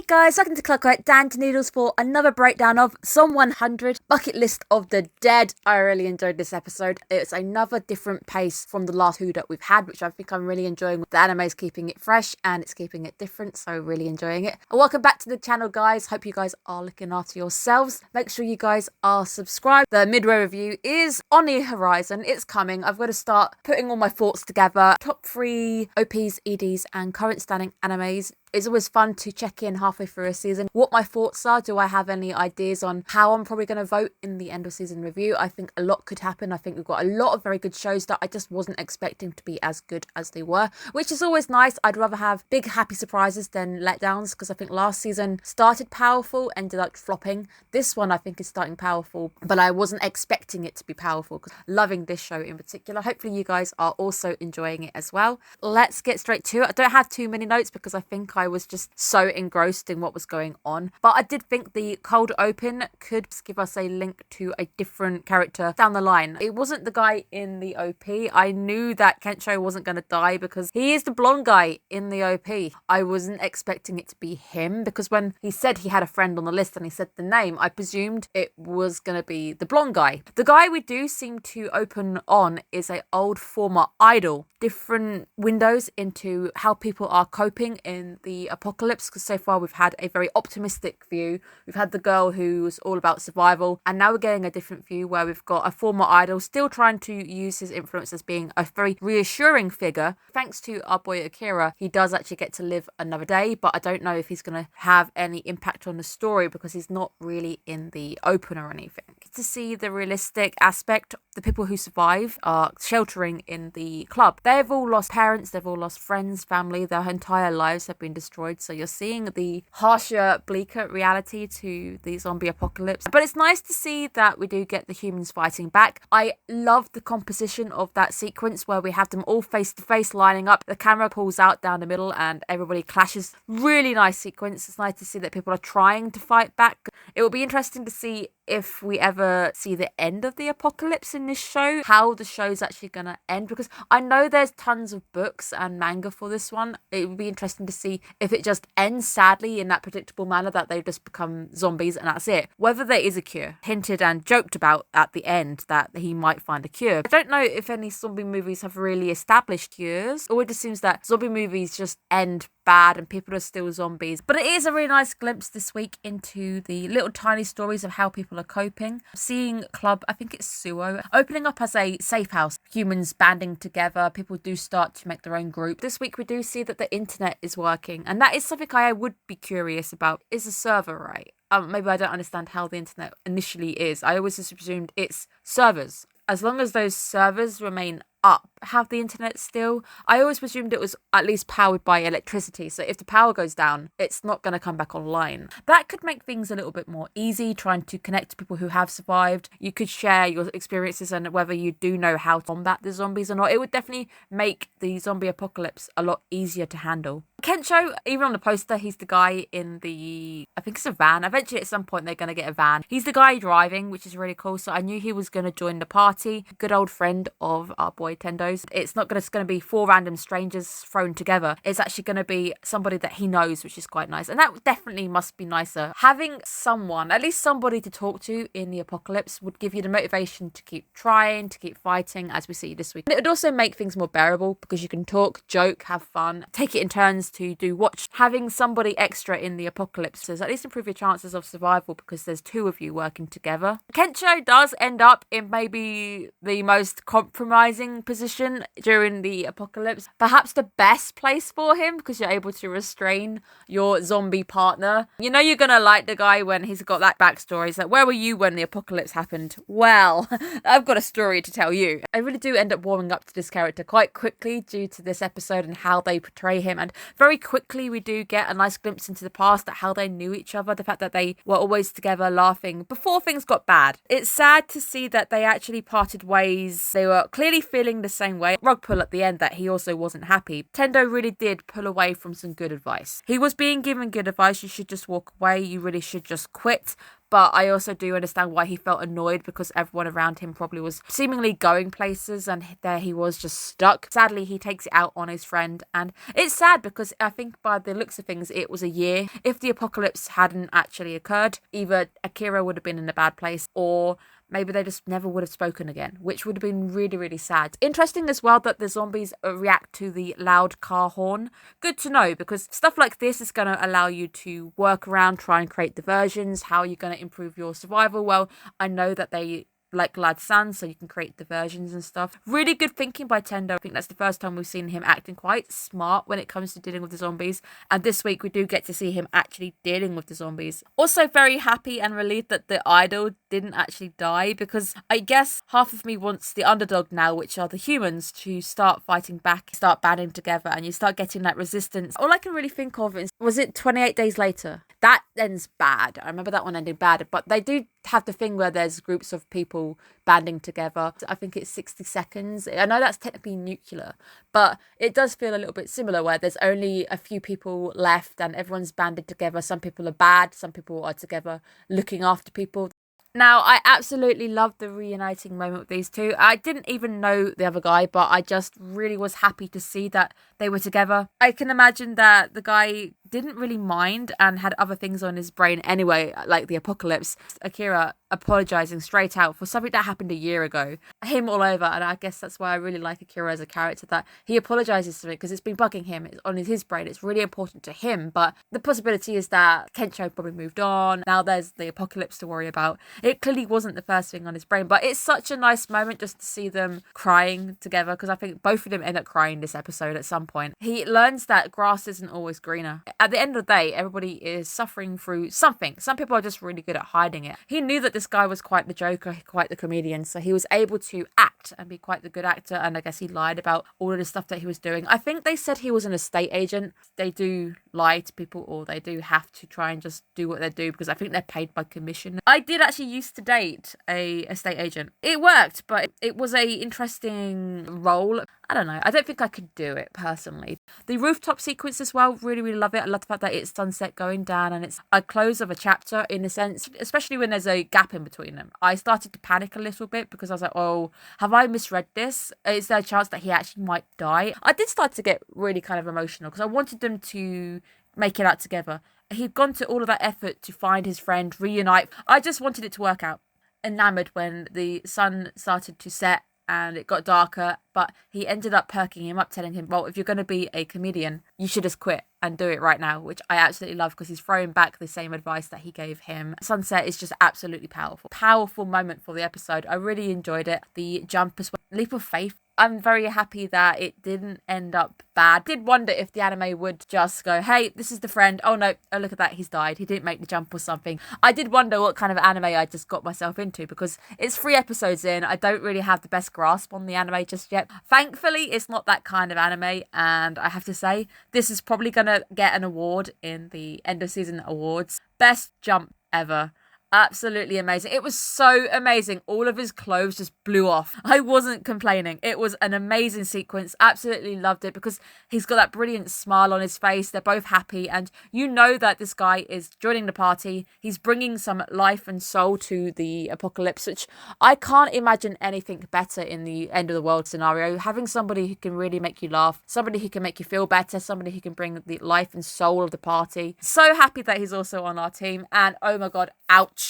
Hey guys, welcome to Clockwork, Dan to Noodles for another breakdown of Psalm 100, Bucket List of the Dead. I really enjoyed this episode. It's another different pace from the last two that we've had, which I think I'm really enjoying. The anime is keeping it fresh and it's keeping it different, so really enjoying it. And welcome back to the channel, guys. Hope you guys are looking after yourselves. Make sure you guys are subscribed. The midway review is on the horizon. It's coming. I've got to start putting all my thoughts together. Top 3 OPs, EDs, and current standing animes. It's always fun to check in halfway through a season. What my thoughts are, do I have any ideas on how I'm probably going to vote in the end of season review? I think a lot could happen. I think we've got a lot of very good shows that I just wasn't expecting to be as good as they were, which is always nice. I'd rather have big happy surprises than letdowns, because I think last season started powerful, ended up flopping. This one I think is starting powerful, but I wasn't expecting it to be powerful, because loving this show in particular. Hopefully you guys are also enjoying it as well. Let's get straight to it. I don't have too many notes because I think I was just so engrossed in what was going on. But I did think the cold open could give us a link to a different character down the line. It wasn't the guy in the OP. I knew that Kencho wasn't going to die because he is the blonde guy in the OP. I wasn't expecting it to be him, because when he said he had a friend on the list and he said the name, I presumed it was going to be the blonde guy. The guy we do seem to open on is an old former idol. Different windows into how people are coping in the apocalypse, because so far we've had a very optimistic view. We've had the girl who's all about survival, and now we're getting a different view where we've got a former idol still trying to use his influence as being a very reassuring figure. Thanks to our boy Akira, he does actually get to live another day, but I don't know if he's going to have any impact on the story because he's not really in the open or anything. To see the realistic aspect, the people who survive are sheltering in the club. They've all lost parents, they've all lost friends, family, their entire lives have been destroyed. So you're seeing the harsher, bleaker reality to the zombie apocalypse. But it's nice to see that we do get the humans fighting back. I love the composition of that sequence where we have them all face to face lining up. The camera pulls out down the middle and everybody clashes. Really nice sequence. It's nice to see that people are trying to fight back. It will be interesting to see if we ever see the end of the apocalypse in this show, how the show's actually going to end, because I know there's tons of books and manga for this one. It would be interesting to see if it just ends sadly in that predictable manner that they just become zombies and that's it. Whether there is a cure. Hinted and joked about at the end that he might find a cure. I don't know if any zombie movies have really established cures, or it just seems that zombie movies just end bad and people are still zombies. But it is a really nice glimpse this week into the little tiny stories of how people are coping. Seeing Club, I think it's Suo, opening up as a safe house. Humans banding together, people do start to make their own group. This week we do see that the internet is working, and that is something I would be curious about. Is the server right? Maybe I don't understand how the internet initially is. I always just assumed it's servers. As long as those servers remain up, have the internet still. I always presumed it was at least powered by electricity, so if the power goes down, it's not going to come back online. That could make things a little bit more easy, trying to connect to people who have survived. You could share your experiences and whether you do know how to combat the zombies or not. It would definitely make the zombie apocalypse a lot easier to handle. Kencho, even on the poster, he's the guy in the, I think it's a van. Eventually at some point they're going to get a van. He's the guy driving, which is really cool, so I knew he was going to join the party. Good old friend of our boy Tendo's. It's not just going to be 4 random strangers thrown together. It's actually going to be somebody that he knows, which is quite nice. And that definitely must be nicer. Having someone, at least somebody to talk to in the apocalypse, would give you the motivation to keep trying, to keep fighting, as we see this week. And it would also make things more bearable because you can talk, joke, have fun, take it in turns to do watch. Having somebody extra in the apocalypse does at least improve your chances of survival because there's 2 of you working together. Kencho does end up in maybe the most compromising position during the apocalypse. Perhaps the best place for him because you're able to restrain your zombie partner. You know you're gonna like the guy when he's got that backstory. It's like, where were you when the apocalypse happened? Well, I've got a story to tell you. I really do end up warming up to this character quite quickly due to this episode and how they portray him, and very quickly we do get a nice glimpse into the past at how they knew each other, the fact that they were always together laughing before things got bad. It's sad to see that they actually parted ways. They were clearly feeling the same same way. Rug pull at the end that he also wasn't happy. Tendo really did pull away from some good advice. He was being given good advice. You should just walk away. You really should just quit. But I also do understand why he felt annoyed, because everyone around him probably was seemingly going places and there he was just stuck. Sadly, he takes it out on his friend, and it's sad because I think by the looks of things, it was a year. If the apocalypse hadn't actually occurred, either Akira would have been in a bad place, or maybe they just never would have spoken again, which would have been really, really sad. Interesting as well that the zombies react to the loud car horn. Good to know, because stuff like this is going to allow you to work around, try and create diversions. How are you going to improve your survival? Well, I know that they like Glad Sans, so you can create diversions and stuff. Really good thinking by Tendo. I think that's the first time we've seen him acting quite smart when it comes to dealing with the zombies. And this week we do get to see him actually dealing with the zombies. Also very happy and relieved that the idol didn't actually die, because I guess half of me wants the underdog now, which are the humans, to start fighting back, start banding together, and you start getting that resistance. All I can really think of is, was it 28 Days Later? That ends bad. I remember that one ending bad, but they do have the thing where there's groups of people banding together. I think it's 60 seconds. I know that's technically nuclear, but it does feel a little bit similar, where there's only a few people left and everyone's banded together. Some people are bad, some people are together looking after people. Now, I absolutely loved the reuniting moment with these two. I didn't even know the other guy, but I just really was happy to see that they were together. I can imagine that the guy didn't really mind and had other things on his brain anyway, like the apocalypse. Akira apologising straight out for something that happened a year ago. Him all over, and I guess that's why I really like Akira as a character, that he apologises for it because it's been bugging him. It's on his brain. It's really important to him, but the possibility is that Kencho probably moved on. Now there's the apocalypse to worry about. It clearly wasn't the first thing on his brain, but it's such a nice moment just to see them crying together, because I think both of them end up crying this episode at some point. He learns that grass isn't always greener. At the end of the day, everybody is suffering through something. Some people are just really good at hiding it. He knew that this guy was quite the joker, quite the comedian, so he was able to act and be quite the good actor, and I guess he lied about all of the stuff that he was doing. I think they said he was an estate agent. They do lie to people, or they do have to try and just do what they do, because I think they're paid by commission. I did actually used to date a estate agent. It worked, but it was a interesting role. I don't know. I don't think I could do it personally. The rooftop sequence as well, really, really love it. I love the fact that it's sunset going down and it's a close of a chapter in a sense, especially when there's a gap in between them. I started to panic a little bit because I was like, oh, have I misread this? Is there a chance that he actually might die? I did start to get really kind of emotional because I wanted them to make it out together. He'd gone to all of that effort to find his friend, reunite. I just wanted it to work out. Enamored when the sun started to set and it got darker, but he ended up perking him up, telling him, well, if you're going to be a comedian, you should just quit and do it right now, which I absolutely love because he's throwing back the same advice that he gave him. Sunset is just absolutely powerful. Powerful moment for the episode. I really enjoyed it. The jump as well. Leap of faith. I'm very happy that it didn't end up bad. Did wonder if the anime would just go, hey, this is the friend. Oh no, oh look at that, he's died. He didn't make the jump or something. I did wonder what kind of anime I just got myself into because it's 3 episodes in. I don't really have the best grasp on the anime just yet. Thankfully, it's not that kind of anime, and I have to say, this is probably going to get an award in the end of season awards. Best jump ever. Absolutely amazing. It was so amazing. All of his clothes just blew off. I wasn't complaining. It was an amazing sequence. Absolutely loved it because he's got that brilliant smile on his face. They're both happy, and you know that this guy is joining the party. He's bringing some life and soul to the apocalypse, which I can't imagine anything better in the end of the world scenario. Having somebody who can really make you laugh, somebody who can make you feel better, somebody who can bring the life and soul of the party. So happy that he's also on our team, and oh my god, ouch.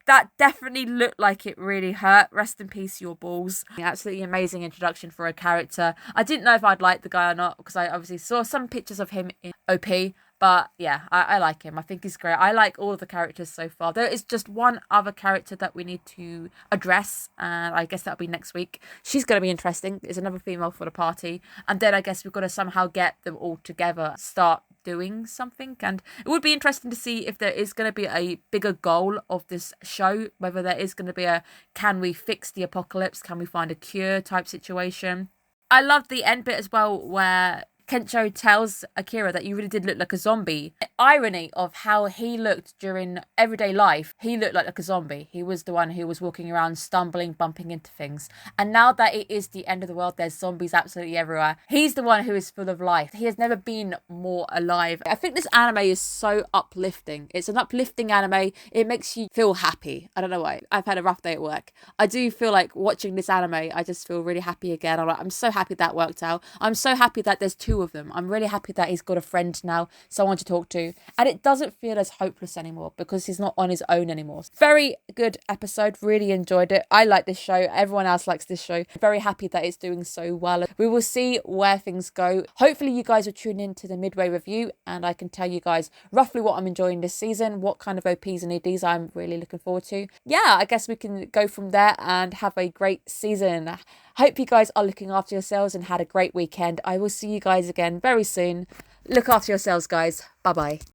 That definitely looked like it really hurt. Rest in peace, your balls. Absolutely amazing introduction for a character. I didn't know if I'd like the guy or not because I obviously saw some pictures of him in OP. But yeah, I like him. I think he's great. I like all of the characters so far. There is just one other character that we need to address, and I guess that'll be next week. She's going to be interesting. There's another female for the party. And then I guess we've got to somehow get them all together, start doing something. And it would be interesting to see if there is going to be a bigger goal of this show, whether there is going to be a can we fix the apocalypse, can we find a cure type situation. I love the end bit as well where Kencho tells Akira that you really did look like a zombie. The irony of how he looked during everyday life, he looked like a zombie. He was the one who was walking around stumbling, bumping into things. And now that it is the end of the world, there's zombies absolutely everywhere. He's the one who is full of life. He has never been more alive. I think this anime is so uplifting. It's an uplifting anime. It makes you feel happy. I don't know why. I've had a rough day at work. I do feel like watching this anime, I just feel really happy again. I'm so happy that worked out. I'm so happy that there's two of them. I'm really happy that he's got a friend now, someone to talk to. And it doesn't feel as hopeless anymore because he's not on his own anymore. Very good episode. Really enjoyed it. I like this show. Everyone else likes this show. Very happy that it's doing so well. We will see where things go. Hopefully you guys will tune in to the midway review and I can tell you guys roughly what I'm enjoying this season, what kind of OPs and EDs I'm really looking forward to. Yeah, I guess we can go from there and have a great season. Hope you guys are looking after yourselves and had a great weekend. I will see you guys again very soon. Look after yourselves, guys. Bye-bye.